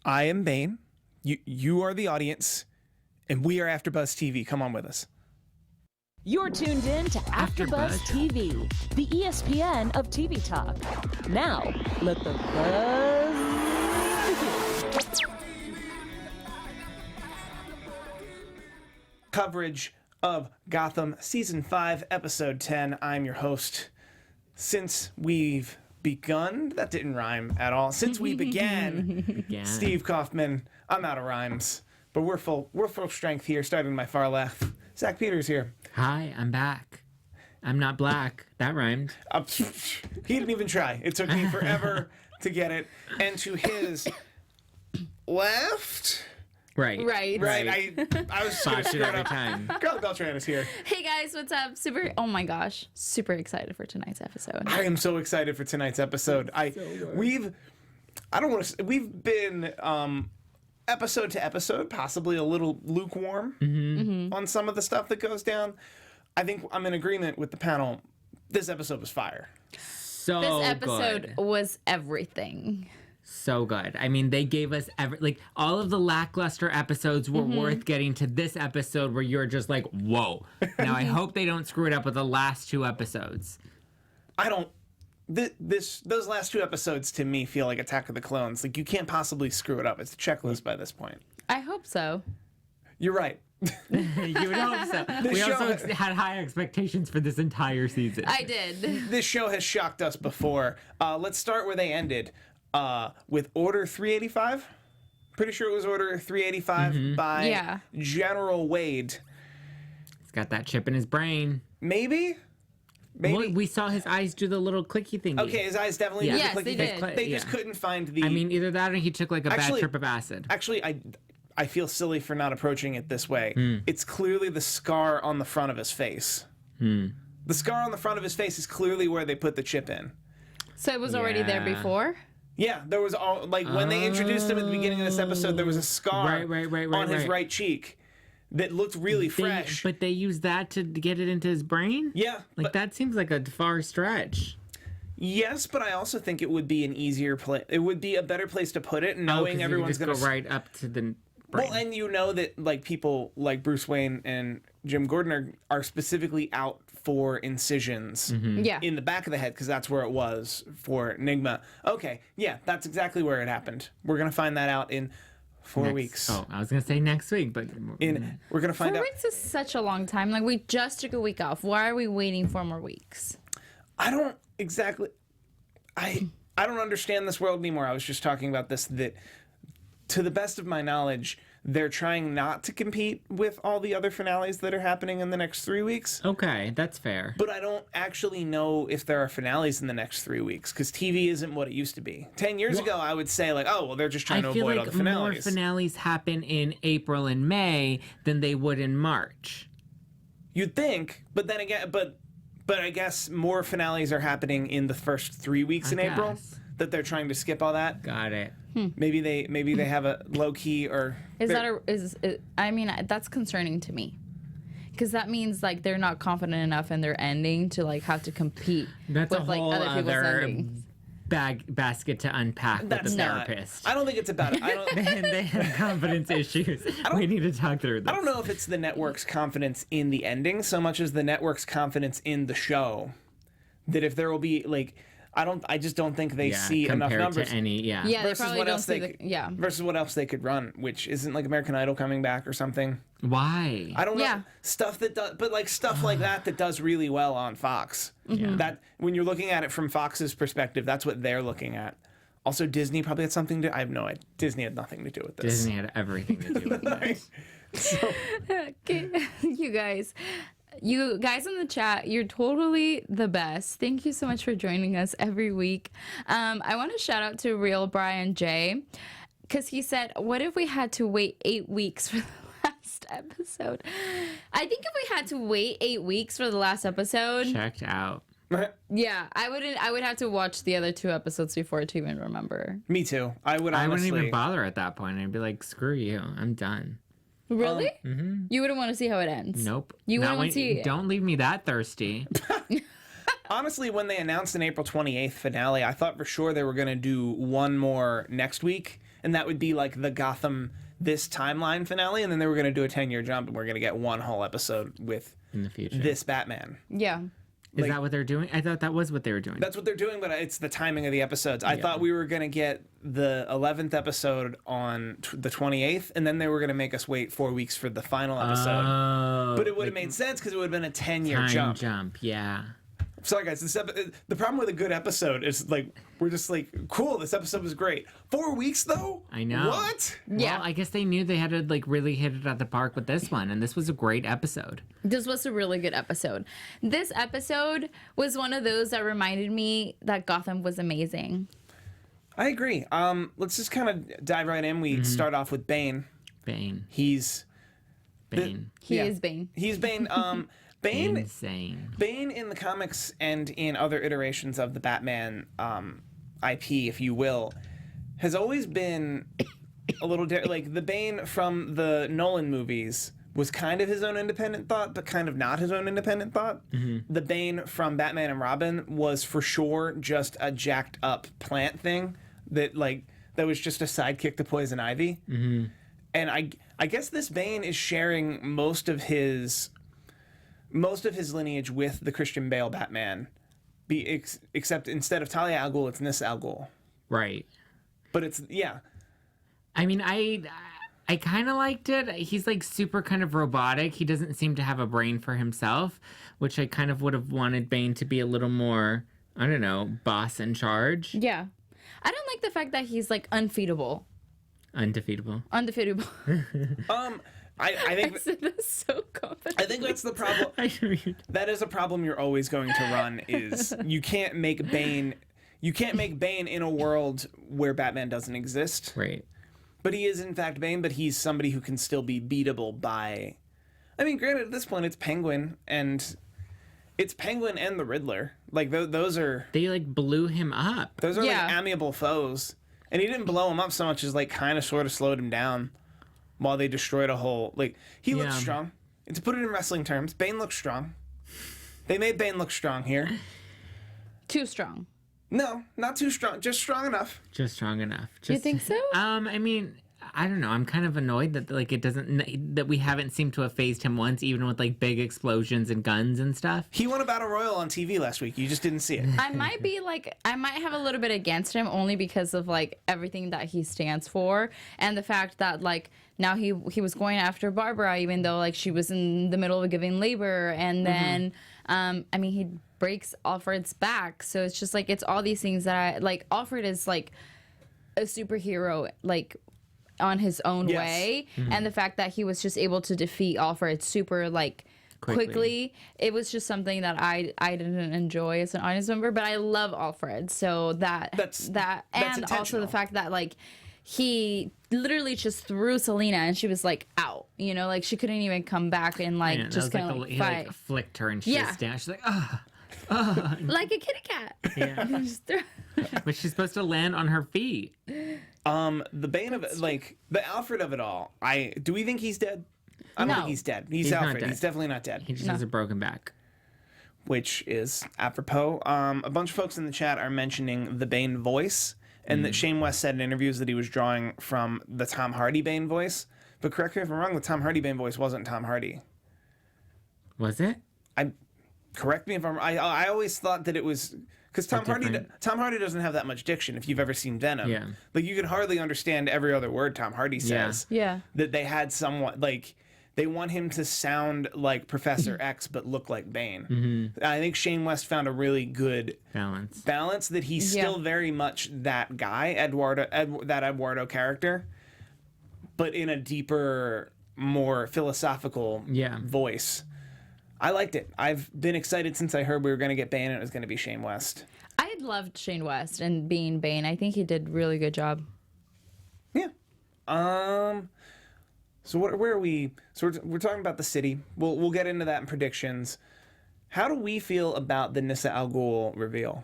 I am Bane. You are the audience, and we are AfterBuzz TV. Come on with us. You're tuned in to AfterBuzz TV, the ESPN of TV talk. Now, let the buzz begin. Coverage of Gotham Season 5, Episode 10. I'm your host. Since we've begun, that didn't rhyme at all. Since we began, Steve Kaufmann. I'm out of rhymes, but we're full strength here, starting my far left. Zack Peters here. Hi, I'm back. I'm not black. That rhymed. He didn't even try. It took me forever to get it. And to his left... Right. I was just going to screw it every up. time. Karla Beltran is here. Hey guys, what's up? Oh my gosh, super excited for tonight's episode. I am so excited for tonight's episode. We've been episode to episode, possibly a little lukewarm on some of the stuff that goes down. I think I'm in agreement with the panel. This episode was fire. So this episode good. was everything. So good. I mean, they gave us all of the lackluster episodes were worth getting to this episode where you're just like, whoa. Now I hope they don't screw it up with the last two episodes. Those last two episodes to me feel like Attack of the Clones. Like, you can't possibly screw it up. It's a checklist by this point. I hope so. You're right. You would hope so. We also had high expectations for this entire season. I did. This show has shocked us before. Let's start where they ended. With Order 385. Pretty sure it was Order 385 by General Wade. He's got that chip in his brain. Maybe? Well, we saw his eyes do the little clicky thingy. Okay, his eyes definitely did the Yes, clicky they thing. did. They just couldn't find the... I mean, either that or he took like a bad trip of acid. Actually, I feel silly for not approaching it this way. It's clearly the scar on the front of his face. The scar on the front of his face is clearly where they put the chip in. So it was already there before? Yeah, there was when they introduced him at the beginning of this episode, there was a scar on his right cheek that looked really fresh. But they used that to get it into his brain? Yeah. That seems like a far stretch. Yes, but I also think it would be an easier place. It would be a better place to put it, knowing everyone's going to go right up to the brain. Well, and you know that people like Bruce Wayne and Jim Gordon are specifically out for incisions in the back of the head because that's where it was for Nigma. Okay, yeah, that's exactly where it happened. We're going to find that out in 4 weeks. Oh, I was going to say next week, but... We're going to find out. 4 weeks is such a long time. Like, we just took a week off. Why are we waiting 4 more weeks? I don't exactly... I don't understand this world anymore. I was just talking about this, that to the best of my knowledge, they're trying not to compete with all the other finales that are happening in the next 3 weeks. Okay, that's fair. But I don't actually know if there are finales in the next 3 weeks, because TV isn't what it used to be. 10 years ago, I would say, they're just trying to avoid all the finales. I feel like more finales happen in April and May than they would in March. You'd think, but then again, but I guess more finales are happening in the first 3 weeks in April. That they're trying to skip all that. Got it. Maybe they have a low key or I mean, that's concerning to me, because that means they're not confident enough in their ending to have to compete with other people's endings. Basket to unpack with the therapist. I don't think it's about it. They have confidence issues. We need to talk through this. I don't know if it's the network's confidence in the ending so much as the network's confidence in the show. That if there will be I just don't think they see enough numbers. To any, versus what else versus what else they could run, which isn't American Idol coming back or something. Why? I don't know. Stuff that does, but stuff like that does really well on Fox. That when you're looking at it from Fox's perspective, that's what they're looking at. Also, Disney probably had something to. I have no idea. Disney had nothing to do with this. Disney had everything to do with this. Okay, You guys in the chat, you're totally the best. Thank you so much for joining us every week. I want to shout out to Real Brian J, because he said, what if we had to wait 8 weeks for the last episode? I think if we had to wait 8 weeks for the last episode... Checked out. Yeah, I would have to watch the other 2 episodes before to even remember. Me too. I wouldn't even bother at that point. I'd be like, screw you. I'm done. Really? You wouldn't want to see how it ends? Nope. You wouldn't want to see... Don't leave me that thirsty. Honestly, when they announced an April 28th finale, I thought for sure they were going to do one more next week and that would be like the Gotham this timeline finale, and then they were going to do a 10-year jump, and we're going to get one whole episode with in the future. this Batman. Yeah. Is that what they're doing? I thought that was what they were doing. That's what they're doing, but it's the timing of the episodes. I thought we were going to get the 11th episode on the 28th, and then they were going to make us wait 4 weeks for the final episode. But it would have made sense because it would have been a 10-year jump. Yeah. Sorry, guys. The problem with a good episode is, like, we're just like, cool, this episode was great. 4 weeks, though? I know. What? Yeah. Well, I guess they knew they had to, like, really hit it at the park with this one, and this was a great episode. This was a really good episode. This episode was one of those that reminded me that Gotham was amazing. I agree. Let's just kind of dive right in. We start off with Bane. Bane. He's... Bane. He is Bane. He's Bane. Bane... Insane. Bane in the comics and in other iterations of the Batman IP, if you will, has always been a little like the Bane from the Nolan movies was kind of his own independent thought, but kind of not his own independent thought. The Bane from Batman and Robin was for sure just a jacked up plant thing that was just a sidekick to Poison Ivy. And I guess this Bane is sharing most of his lineage with the Christian Bale Batman, except instead of Talia Al Ghul, it's Nyssa Al Ghul. Right. But it's, yeah. I mean, I kind of liked it. He's like super kind of robotic. He doesn't seem to have a brain for himself, which I kind of would have wanted Bane to be a little more, I don't know, boss in charge. Yeah. I don't like the fact that he's like undefeatable. Undefeatable. Undefeatable. I think I said that so confidently. I think that's the problem. That is a problem you're always going to run. Is you can't make Bane in a world where Batman doesn't exist. Right. But he is in fact Bane. But he's somebody who can still be beatable by. I mean, granted, at this point it's Penguin and the Riddler. Like those are. They like blew him up. Those are like amiable foes, and he didn't blow him up so much as like kind of sort of slowed him down. While they destroyed a whole... Like, he looks strong. And to put it in wrestling terms, Bane looks strong. They made Bane look strong here. Too strong. No, not too strong. Just strong enough. Just strong enough. You think so? I mean, I don't know. I'm kind of annoyed that like it doesn't... That we haven't seemed to have phased him once, even with like big explosions and guns and stuff. He won a battle royal on TV last week. You just didn't see it. I might have a little bit against him only because of like everything that he stands for and the fact that like now he was going after Barbara even though like she was in the middle of giving labor and then I mean he breaks Alfred's back, so it's just like it's all these things that I like. Alfred is like a superhero like on his own way, and the fact that he was just able to defeat Alfred super like quickly, it was just something that I didn't enjoy as an audience member, but I love Alfred, so that's and also the fact that like he literally just threw Selina and she was like out, you know, like she couldn't even come back and like just kind of he fight. like flicked her and she was down. She's like, like a kitty cat. Yeah. But she's supposed to land on her feet. The Bane of it, like the Alfred of it all. Do we think he's dead? I don't think he's dead. He's Alfred. Dead. He's definitely not dead. He just has a broken back. Which is apropos. A bunch of folks in the chat are mentioning the Bane voice, and that Shane West said in interviews that he was drawing from the Tom Hardy Bane voice. But correct me if I'm wrong, the Tom Hardy Bane voice wasn't Tom Hardy. Was it? Correct me if I'm. I always thought that it was because Tom Hardy doesn't have that much diction. If you've ever seen Venom, like you can hardly understand every other word Tom Hardy says. Yeah. That they had somewhat like they want him to sound like Professor X but look like Bane. I think Shane West found a really good balance that he's still very much that guy, that Eduardo character, but in a deeper, more philosophical voice. I liked it. I've been excited since I heard we were going to get Bane and it was going to be Shane West. I loved Shane West and being Bane. I think he did a really good job. Yeah. So where are we? So we're talking about the city. We'll get into that in predictions. How do we feel about the Nyssa Al Ghul reveal?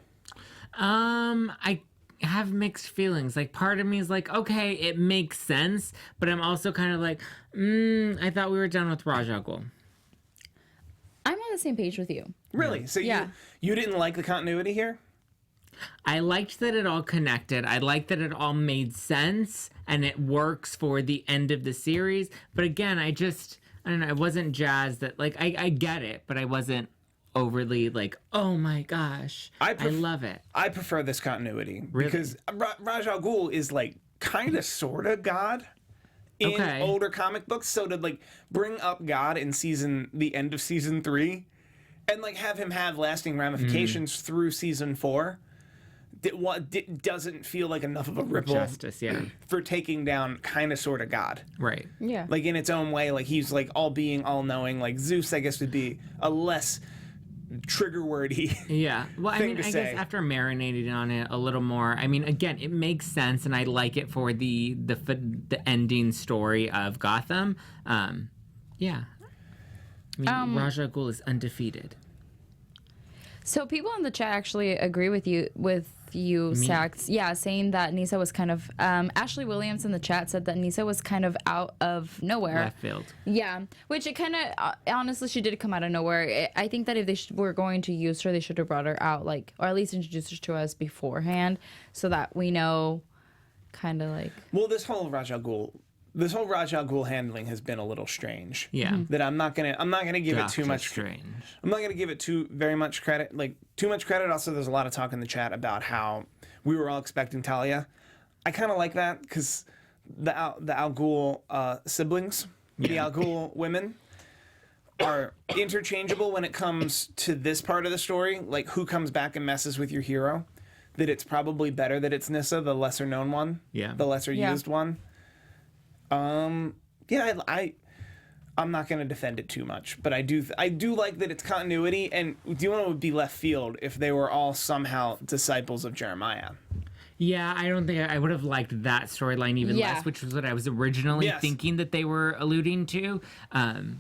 I have mixed feelings. Like part of me is like, okay, it makes sense, but I'm also kind of like, I thought we were done with Ra's al Ghul. I'm on the same page with you. Really? So you didn't like the continuity here? I liked that it all connected. I liked that it all made sense and it works for the end of the series. But again, I don't know, I wasn't jazzed that, like, I get it, but I wasn't overly like, oh my gosh, I love it. I prefer this continuity because Ra's al Ghul is like kind of sort of God in older comic books. So to like bring up God in the end of season 3 and like have him have lasting ramifications through season 4, doesn't feel like enough of a ripple justice, for taking down kind of sort of God. Right. Yeah. Like in its own way, like he's like all being, all knowing. Like Zeus, I guess, would be a less trigger wordy. Yeah. Well, I mean, I guess after marinating on it a little more, I mean, again, it makes sense, and I like it for the ending story of Gotham. Yeah. I mean, Ra's al Ghul is undefeated. So people in the chat actually agree with you, Zack. Yeah, saying that Nyssa was kind of... Ashley Williams in the chat said that Nyssa was kind of out of nowhere. Left field. Yeah, which it kind of... honestly, she did come out of nowhere. I think that if they were going to use her, they should have brought her out, like... Or at least introduced her to us beforehand so that we know kind of like... Well, this whole Ra's al Ghul handling has been a little strange. Yeah. That I'm not gonna give it too much. Strange. I'm not gonna give it very much credit. Like too much credit. Also, there's a lot of talk in the chat about how we were all expecting Talia. I kind of like that because the Al Ghul siblings, the Al Ghul women, are interchangeable when it comes to this part of the story. Like who comes back and messes with your hero. That it's probably better that it's Nyssa, the lesser known one. Yeah. The lesser used one. I'm not going to defend it too much, but I do like that it's continuity. And do you know what would be left field if they were all somehow disciples of Jeremiah? Yeah, I don't think I would have liked that storyline even less, which was what I was originally thinking that they were alluding to.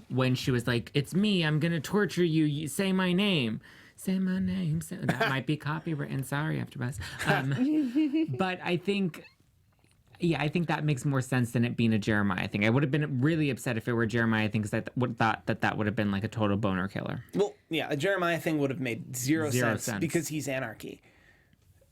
When she was like, "It's me, I'm going to torture you. You say my name." Say my name. That might be copywritten. Sorry, AfterBuzz. But I think... Yeah, I think that makes more sense than it being a Jeremiah thing. I would have been really upset if it were Jeremiah thing, because I thought that would have been like a total boner killer. Well, yeah, a Jeremiah thing would have made zero sense because he's anarchy.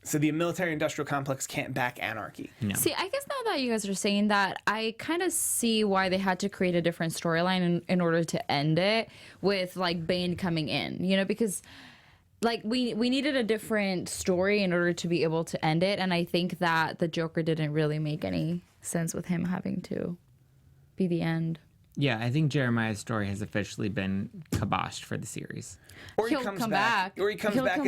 So the military-industrial complex can't back anarchy. No. See, I guess now that you guys are saying that, I kind of see why they had to create a different storyline in order to end it with, like, Bane coming in. You know, because... Like, we needed a different story in order to be able to end it, and I think that the Joker didn't really make any sense with him having to be the end. Yeah, I think Jeremiah's story has officially been kiboshed for the series. Or he'll come back. Or he comes back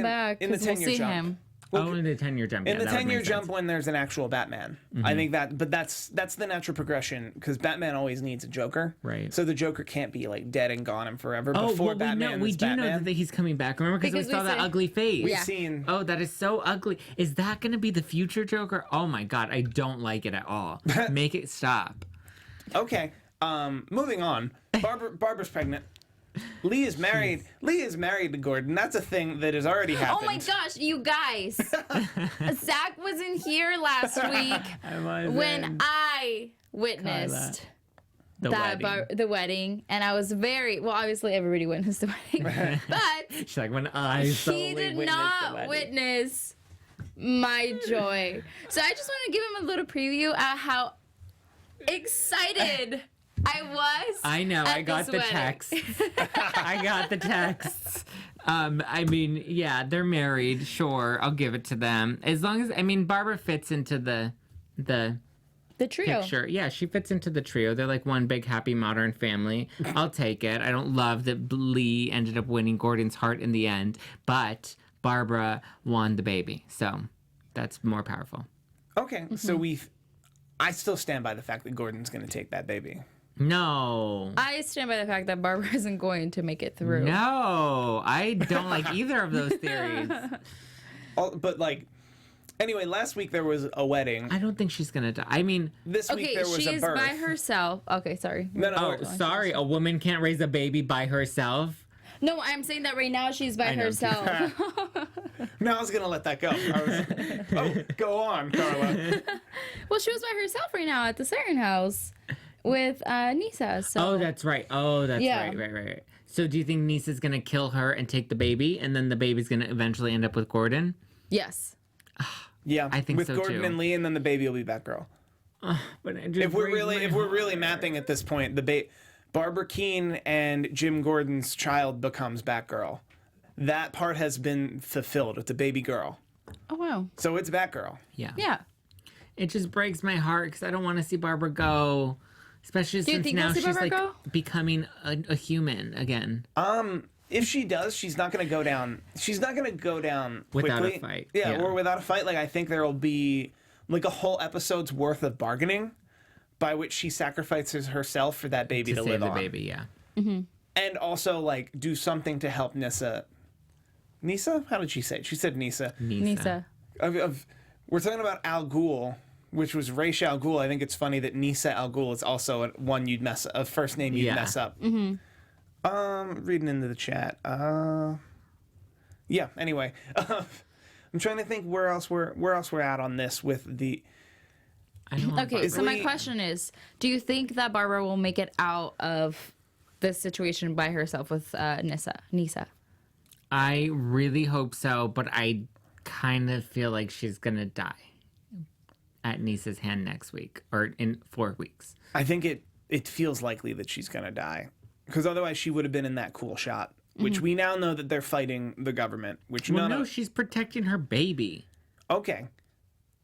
in the 10-year jump. Well, in the 10-year jump. In the 10-year jump when there's an actual Batman. Mm-hmm. I think that's the natural progression, because Batman always needs a Joker. Right. So the Joker can't be like dead and gone and forever before Batman we do know that he's coming back. Remember, because we saw that ugly face. We've seen. Oh, that is so ugly. Is that going to be the future Joker? Oh my God, I don't like it at all. Make it stop. Okay. Moving on. Barbara's pregnant. Lee is married. Lee is married to Gordon. That's a thing that has already happened. Oh my gosh, you guys! Zack wasn't here last week when I witnessed the wedding, and I was very obviously everybody witnessed the wedding, but she's like, when I he did not witness my joy. So I just want to give him a little preview at how excited I was. I know. I got the text. I got the texts. I mean, yeah, they're married. Sure, I'll give it to them. As long as, I mean, Barbara fits into the trio. Picture. Yeah, she fits into the trio. They're like one big happy modern family. I'll take it. I don't love that Lee ended up winning Gordon's heart in the end, but Barbara won the baby, so that's more powerful. Okay, so I still stand by the fact that Gordon's going to take that baby. No. I stand by the fact that Barbara isn't going to make it through. No, I don't like either of those theories. But like, anyway, last week there was a wedding. I don't think she's gonna die. I mean, this week there was a birth. She is by herself. Okay, sorry. No, sorry. A woman can't raise a baby by herself. No, I'm saying that right now she's by herself. No, I was gonna let that go. Go on, Karla. Well, she was by herself right now at the Siren House with Nyssa. So. Oh, that's right. Right. So do you think Nyssa's gonna kill her and take the baby, and then the baby's gonna eventually end up with Gordon? Yes. Yeah, I think with so, Gordon too. and Lee, and then the baby will be Batgirl. But it just If we're breaks my really heart. mapping at this point, Barbara Keene and Jim Gordon's child becomes Batgirl. That part has been fulfilled with the baby girl. Oh wow. So it's Batgirl. Yeah. Yeah. It just breaks my heart because I don't want to see Barbara go, especially you since think now we'll see she's Barbara like go? becoming a human again. If she does, she's not going to go down. She's not going to go down quickly. Without a fight. Yeah, Yeah. or without a fight. Like, I think there will be like a whole episode's worth of bargaining by which she sacrifices herself for that baby to save live the on. baby, yeah. And also, like, do something to help Nyssa. Nyssa? How did she say it? She said Nyssa. Nyssa. We're talking about Al Ghul, which was Ra's al Ghul. I think it's funny that Nyssa Al Ghul is also a first name you'd Yeah. mess up. Reading into the chat. Yeah. Anyway, I'm trying to think where else we're at on this with the. I don't want Okay, Barbara. so my question is, do you think that Barbara will make it out of this situation by herself with Nyssa? I really hope so, but I kind of feel like she's gonna die at Nyssa's hand next week or in 4 weeks. I think it feels likely that she's gonna die, because otherwise she would have been in that cool shot, which we now know that they're fighting the government. Which Well, no, she's protecting her baby. Okay.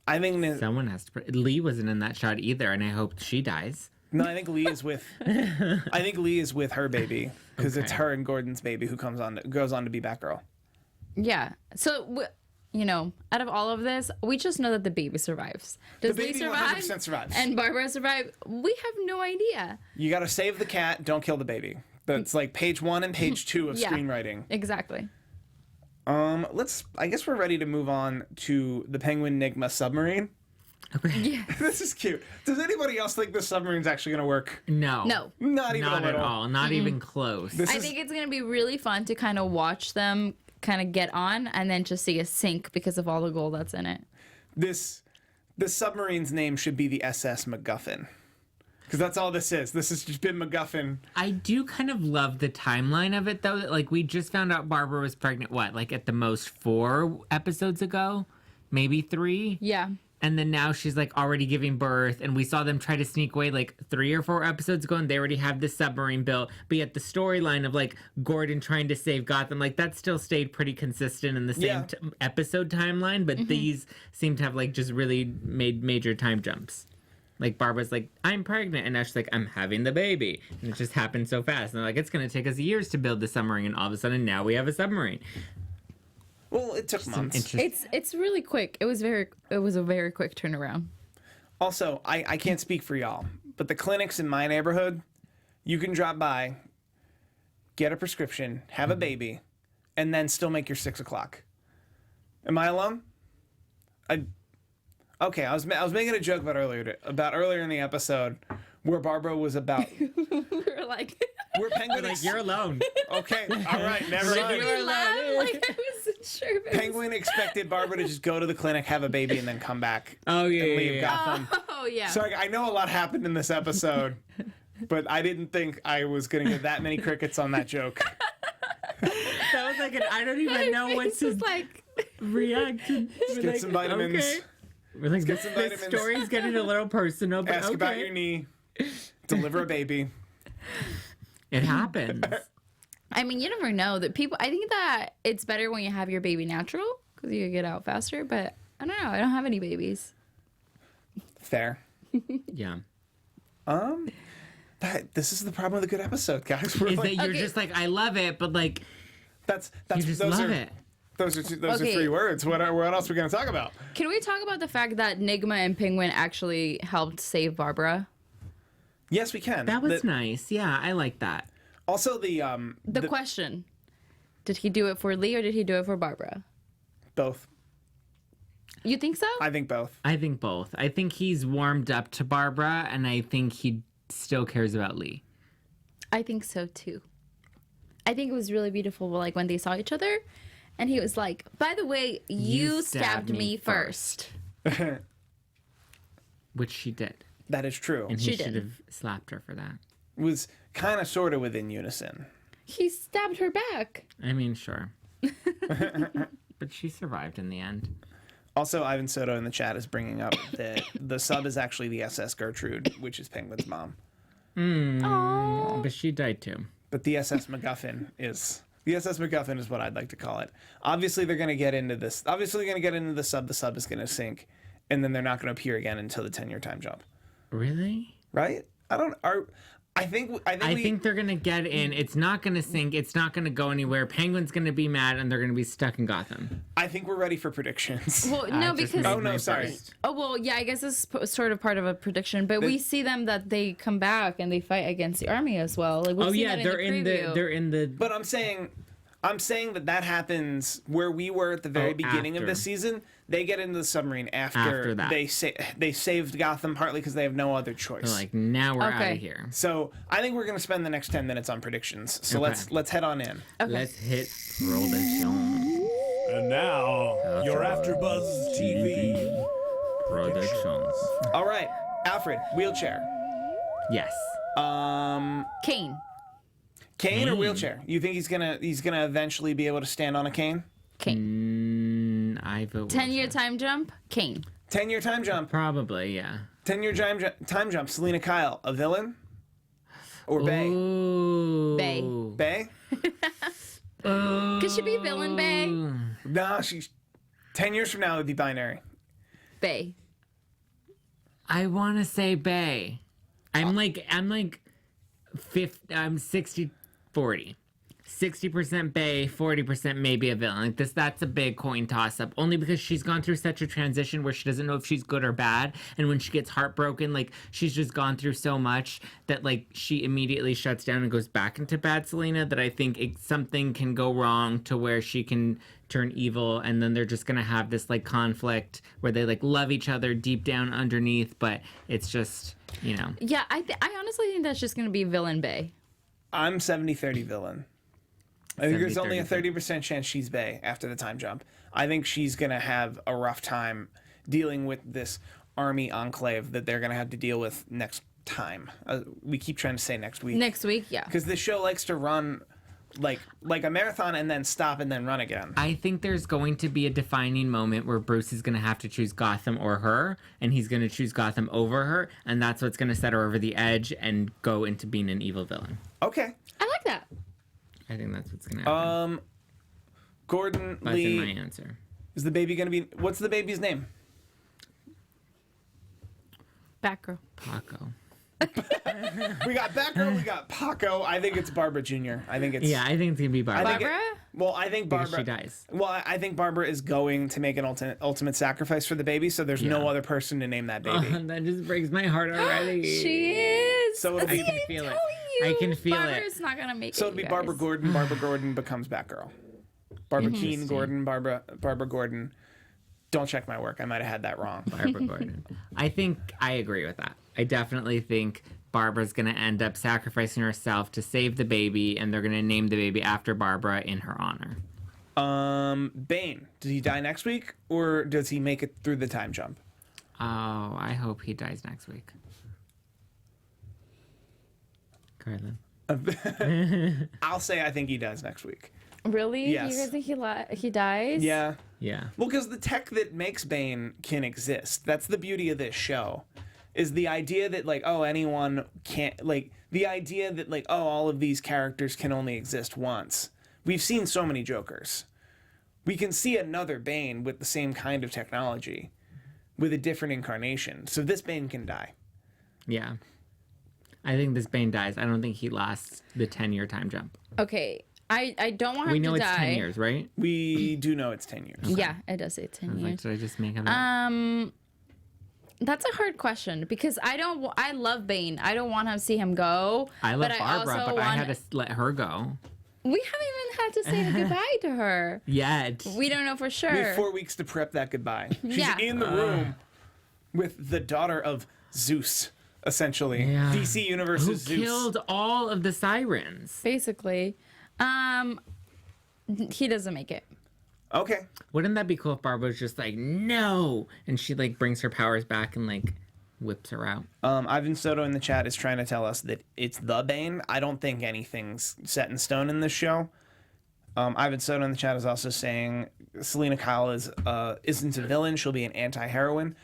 I think Someone has to. Lee wasn't in that shot either, and I hope she dies. no. I think Lee is with. I think Lee is with her baby because it's Okay. her and Gordon's baby who goes on to be Batgirl. Yeah. So, out of all of this, we just know that the baby survives. Does The baby Lee survive? 100% survives. And Barbara survive? We have no idea. You got to save the cat. Don't kill the baby. That's like page 1 and page 2 of Yeah. screenwriting. Exactly. I guess we're ready to move on to the Penguin Nigma submarine. Okay. Yeah. This is cute. Does anybody else think this submarine's actually going to work? No. No. Not even Not a at little. all. Not even close. This I is, think it's going to be really fun to kind of watch them kind of get on and then just see a sink because of all the gold that's in it. this submarine's name should be the SS MacGuffin. Because that's all this is. This has just been MacGuffin. I do kind of love the timeline of it, though. Like, we just found out Barbara was pregnant, like at the most 4 episodes ago? Maybe 3? Yeah. And then now she's like already giving birth, and we saw them try to sneak away like 3 or 4 episodes ago, and they already have this submarine built. But yet the storyline of like Gordon trying to save Gotham, like that still stayed pretty consistent in the same Yeah. episode timeline. But these seem to have like just really made major time jumps. Like Barbara's like, I'm pregnant, and now she's like, I'm having the baby, and it just happened so fast. And they're like, it's gonna take us years to build the submarine, and all of a sudden now we have a submarine. Well, it took months. It's really quick. It was a very quick turnaround. Also, I can't speak for y'all, but the clinics in my neighborhood, you can drop by, get a prescription, have a baby, and then still make your 6 o'clock. Am I alone? Okay, I was making a joke about earlier in the episode where Barbara was about We're like, where Penguin Like, you're alone. okay, all right, never mind. we laughed like I wasn't sure. If it was- Penguin expected Barbara to just go to the clinic, have a baby, and then come back Oh yeah, and yeah, leave yeah. Gotham. Oh yeah. So I know a lot happened in this episode, but I didn't think I was going to get that many crickets on that joke. That was like I don't even know what It's to just like react to. Get some vitamins. Okay. We're like, get some this vitamins. story's getting a little personal, but Ask okay. about your knee. Deliver a baby. It happens. I mean, you never know that people. I think that it's better when you have your baby natural because you get out faster. But I don't know. I don't have any babies. Fair. Yeah. This is the problem with a good episode, guys. We're Is like, that you're Okay. just like, I love it, but like, that's you just those love are it. those are Okay. 3 words. What else are we going to talk about? Can we talk about the fact that Nigma and Penguin actually helped save Barbara? Yes, we can. That was nice. Yeah, I like that. Also the The question: did he do it for Lee or did he do it for Barbara? both. You think so? I think both. I think both. I think he's warmed up to Barbara, and I think he still cares about Lee. I think so too. I think it was really beautiful, like when they saw each other, and he was like, "By the way, you stabbed me first." Which she did. That is true. And It he She did. should have slapped her for that. was kind of sort of within unison. He stabbed her back. I mean, sure. But she survived in the end. Also, Ivan Soto in the chat is bringing up that the sub is actually the SS Gertrude, which is Penguin's mom. But she died too. But the SS MacGuffin is... The SS MacGuffin is what I'd like to call it. Obviously, they're going to get into this. Obviously, they're going to get into the sub. The sub is going to sink. And then they're not going to appear again until the 10-year time jump. Really? Right? I think they're gonna get in. It's not gonna sink. It's not gonna go anywhere. Penguin's gonna be mad, and they're gonna be stuck in Gotham. I think we're ready for predictions. Well, no, because... Oh, no, sorry. Oh, well, yeah, I guess this is sort of part of a prediction, but we see them that they come back and they fight against the army as well. Like, we've seen that they're in the. But I'm saying that happens where we were at the very beginning of this season. They get into the submarine after that. They saved Gotham partly because they have no other choice. They're like, now we're out of here. So I think we're gonna spend the next 10 minutes on predictions. So let's head on in. Okay. Let's hit production. And now your AfterBuzz TV Productions. All right, Alfred, wheelchair. Yes. Cane or wheelchair? You think he's gonna eventually be able to stand on a cane? Cane. I vote 10-year time jump. Cane. 10-year time jump. Probably, yeah. 10-year time jump. Selina Kyle, a villain or Bay? Ooh. Bay? Could she be villain Bay? No, she's 10 years from now it would be binary. Bay. I want to say Bay. I'm 60-40. 60% Bay, 40% maybe a villain. Like that's a big coin toss up. Only because she's gone through such a transition where she doesn't know if she's good or bad. And when she gets heartbroken, like she's just gone through so much that like she immediately shuts down and goes back into bad Selina. That I think something can go wrong to where she can turn evil, and then they're just gonna have this like conflict where they like love each other deep down underneath, but it's just, you know. Yeah, I honestly think that's just gonna be villain Bay. I'm 70-30 villain. I think there's only a 30% chance she's Bay after the time jump. I think she's going to have a rough time dealing with this army enclave that they're going to have to deal with next time. We keep trying to say next week. Next week, yeah. Because this show likes to run like a marathon and then stop and then run again. I think there's going to be a defining moment where Bruce is going to have to choose Gotham or her, and he's going to choose Gotham over her, and that's what's going to set her over the edge and go into being an evil villain. Okay. I like that. I think that's what's going to happen. Gordon That's Lee. my answer. Is the baby going to be... What's the baby's name? Batgirl. Paco. We got Batgirl, we got Paco. I think it's Barbara Jr. I think it's... Yeah, I think it's going to be Barbara. Barbara? I think Because Barbara... she dies. Well, I think Barbara is going to make an ultimate sacrifice for the baby, so there's no other person to name that baby. That just breaks my heart already. She is. So it'll be- I can feel it. You, I can feel Barbara's it. not gonna make it. So it'll be you Barbara guys. Gordon. Barbara Gordon becomes Batgirl. Barbara Keene Gordon. Barbara Gordon. Don't check my work. I might have had that wrong. Barbara Gordon. I think I agree with that. I definitely think Barbara's going to end up sacrificing herself to save the baby, and they're going to name the baby after Barbara in her honor. Bane. Does he die next week, or does he make it through the time jump? Oh, I hope he dies next week. Karla. I'll say I think he dies next week. Really? Yes. You guys think he dies? Yeah. Yeah. Well, because the tech that makes Bane can exist. That's the beauty of this show. Is the idea that, like, oh, anyone can't, like, the idea that, like, oh, all of these characters can only exist once. We've seen so many Jokers. We can see another Bane with the same kind of technology, with a different incarnation. So this Bane can die. Yeah. I think this Bane dies. I don't think he lasts the 10-year time jump. Okay. I don't want him We know to it's die. 10 years, right? We do know it's 10 years. Yeah, it does say 10 Like, years. did I just make it up? That's a hard question because I love Bane. I don't want to see him go. I love but Barbara, but I had to let her go. We haven't even had to say goodbye to her. Yet. We don't know for sure. We have 4 weeks to prep that goodbye. She's Yeah. in the room with the daughter of Zeus, essentially. Yeah. DC Universe's Who Zeus. killed all of the sirens? Basically. He doesn't make it. Okay. Wouldn't that be cool if Barbara was just like, no, and she like brings her powers back and like whips her out? Ivan Soto in the chat is trying to tell us that it's the Bane. I don't think anything's set in stone in this show. Ivan Soto in the chat is also saying Selina Kyle isn't a villain. She'll be an anti-heroine.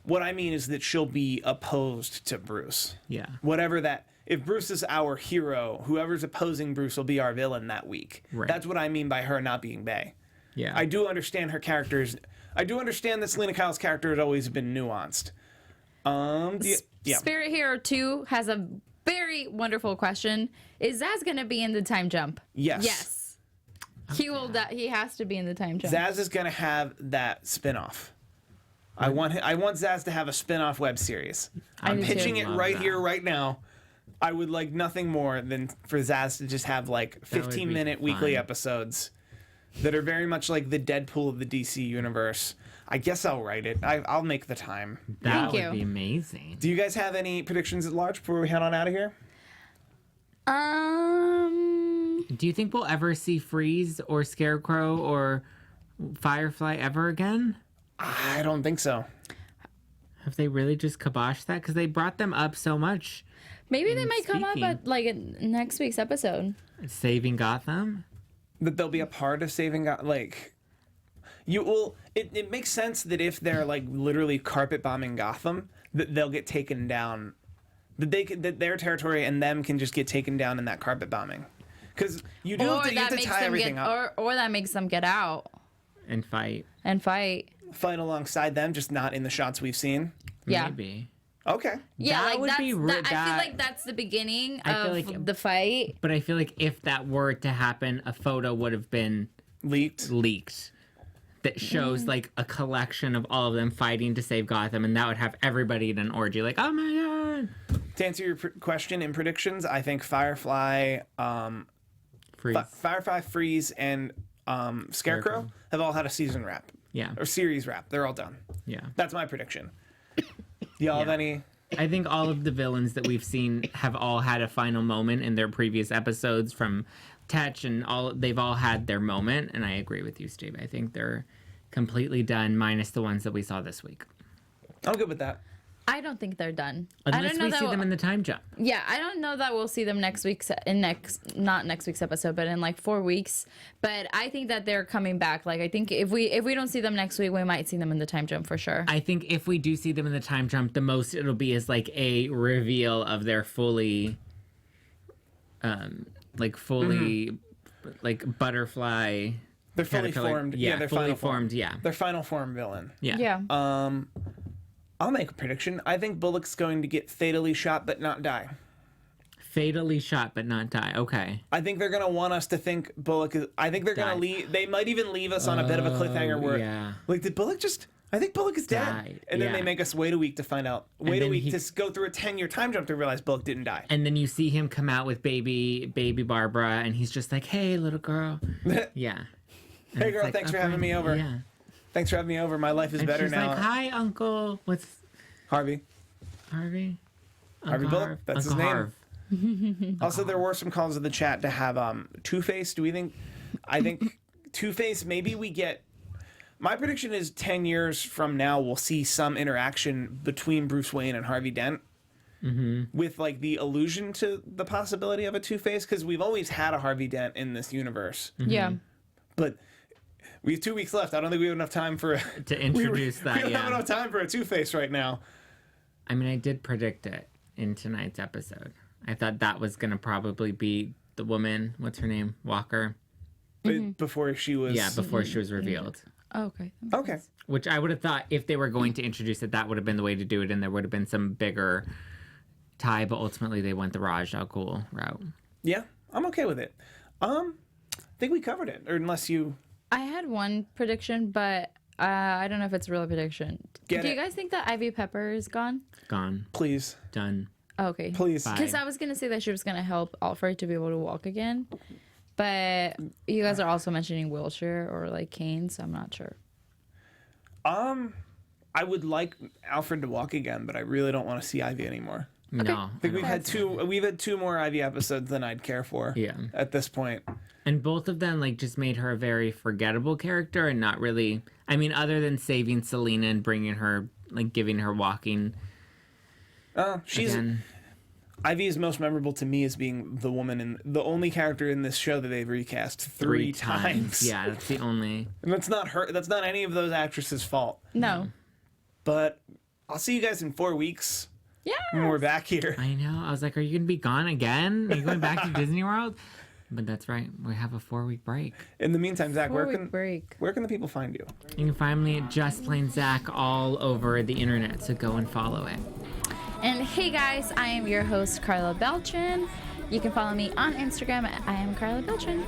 What I mean is that she'll be opposed to Bruce. Yeah. Whatever that. If Bruce is our hero, whoever's opposing Bruce will be our villain that week. Right. That's what I mean by her not being Bay. Yeah. I do understand her characters. I do understand that Selina Kyle's character has always been nuanced. Yeah. Spirit Hero 2 has a very wonderful question. Is Zaz going to be in the time jump? Yes. Yes. He will. He has to be in the time jump. Zaz is going to have that spin-off. I want Zaz to have a spin-off web series. I'm do too. pitching it Love right that. here, right now. I would like nothing more than for Zaz to just have like That would be 15-minute weekly fun. episodes that are very much like the Deadpool of the DC universe. I guess I'll write it. I'll make the time. That Thank would you. be amazing. Do you guys have any predictions at large before we head on out of here? Do you think we'll ever see Freeze or Scarecrow or Firefly ever again? I don't think so. Have they really just kiboshed that? Because they brought them up so much. Maybe they might come up speaking- at like in next week's episode. Saving Gotham? That they'll be a part of saving it makes sense that if they're like literally carpet bombing Gotham, that they'll get taken down, that their territory and them can just get taken down in that carpet bombing, because you do have to tie everything up. Or that makes them get out And fight. and fight. Fight alongside them, just not in the shots we've seen. Yeah. Maybe. Okay. Yeah, That like would that's be that, I feel that- like that's the beginning I feel of like- the fight. But I feel like if that were to happen, a photo would have been Leaked. that shows like a collection of all of them fighting to save Gotham, and that would have everybody in an orgy. Like, oh my god! To answer your question in predictions, I think Firefly, Freeze. Firefly, Freeze, and Scarecrow Scarecrow. have all had a season wrap Yeah. or series wrap. They're all done. Yeah. That's my prediction. Do y'all have Yeah. any? I think all of the villains that we've seen have all had a final moment in their previous episodes, from Tetch and they've all had their moment, and I agree with you, Steve. I think they're completely done, minus the ones that we saw this week. I'm good with that. I don't think they're done. I Unless don't know we that see them in the time jump. Yeah, I don't know that we'll see them not next week's episode, but in like 4 weeks. But I think that they're coming back. Like I think if we don't see them next week, we might see them in the time jump for sure. I think if we do see them in the time jump, the most it'll be is like a reveal of their fully like butterfly. They're fully caterpillar- formed. Yeah, they're fully final form. formed. Yeah. Their final form villain. Yeah. Yeah. I'll make a prediction. I think Bullock's going to get fatally shot but not die. Fatally shot but not die. Okay. I think they're going to want us to think Bullock is... I think they're going to Died. leave... They might even leave us on a bit of a cliffhanger where... yeah. Like, did Bullock just... I think Bullock is dead. Died, And then yeah. they make us wait a week to find out. Wait a then week to go through a 10-year time jump to realize Bullock didn't die. And then you see him come out with baby Barbara, and he's just like, "Hey, little girl." Yeah. And Hey, it's girl, like, thanks for "Oh, having me over. Yeah. Thanks for having me over. My life is And better she's now. like, "Hi, Uncle." What's Harvey. Harvey? Harvey Uncle Bullock? Harv. That's his Uncle name. Harv. Also, there were some calls in the chat to have Two-Face. Do we think... I think Two-Face, maybe we get... My prediction is 10 years from now, we'll see some interaction between Bruce Wayne and Harvey Dent. With, like, the allusion to the possibility of a Two-Face, because we've always had a Harvey Dent in this universe. Yeah. But we have 2 weeks left. I don't think we have enough time for... To introduce we that, don't have yeah. enough time for a Two-Face right now. I mean, I did predict it in tonight's episode. I thought that was gonna probably be the woman. What's her name? Walker. Before she was... Yeah, before she was revealed. Oh, okay. Okay. Which I would have thought if they were going to introduce it, that would have been the way to do it, and there would have been some bigger tie. But ultimately, they went the Raj Al Ghul route. Yeah, I'm okay with it. I think we covered it, or unless you... I had one prediction, but I don't know if it's a real prediction. Get Do it. you guys think that Ivy Pepper is gone? Gone. Please. Done. Oh, okay. Please. Bye. Because I was gonna say that she was gonna help Alfred to be able to walk again, but you guys are also mentioning wheelchair or like cane, so I'm not sure. I would like Alfred to walk again, but I really don't want to see Ivy anymore. No. I think we've had two more Ivy episodes than I'd care for. Yeah. At this point. And both of them like just made her a very forgettable character, and not really. I mean, other than saving Selina and bringing her, like giving her walking She's again. Ivy is most memorable to me as being the woman and the only character in this show that they've recast three times. Yeah, that's the only. And that's not her. That's not any of those actresses' fault. No. But I'll see you guys in 4 weeks. Yeah. When we're back here. I know. I was like, are you going to be gone again? Are you going back to Disney World? But that's right. We have a 4-week break. In the meantime, Zach, where can the people find you? You can find me at Just Plain Zack all over the internet, so go and follow it. And hey guys, I am your host, Karla Beltran. You can follow me on Instagram at I am Karla Beltran.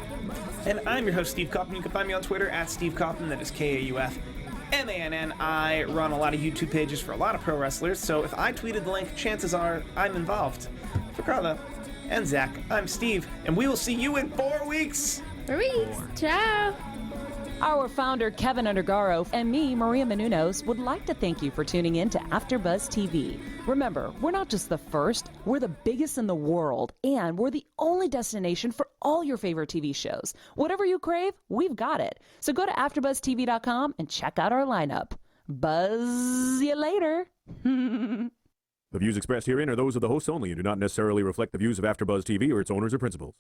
And I'm your host, Steve Kaufmann. You can find me on Twitter at Steve Kaufmann. That is Kaufmann. I run a lot of YouTube pages for a lot of pro wrestlers, so if I tweeted the link, chances are I'm involved. For Karla and Zach, I'm Steve, and we will see you in 4 weeks. 4 weeks. Ciao. Our founder, Kevin Undergaro, and me, Maria Menounos, would like to thank you for tuning in to AfterBuzz TV. Remember, we're not just the first, we're the biggest in the world, and we're the only destination for all your favorite TV shows. Whatever you crave, we've got it. So go to AfterBuzzTV.com and check out our lineup. Buzz you later. The views expressed herein are those of the hosts only and do not necessarily reflect the views of AfterBuzz TV or its owners or principals.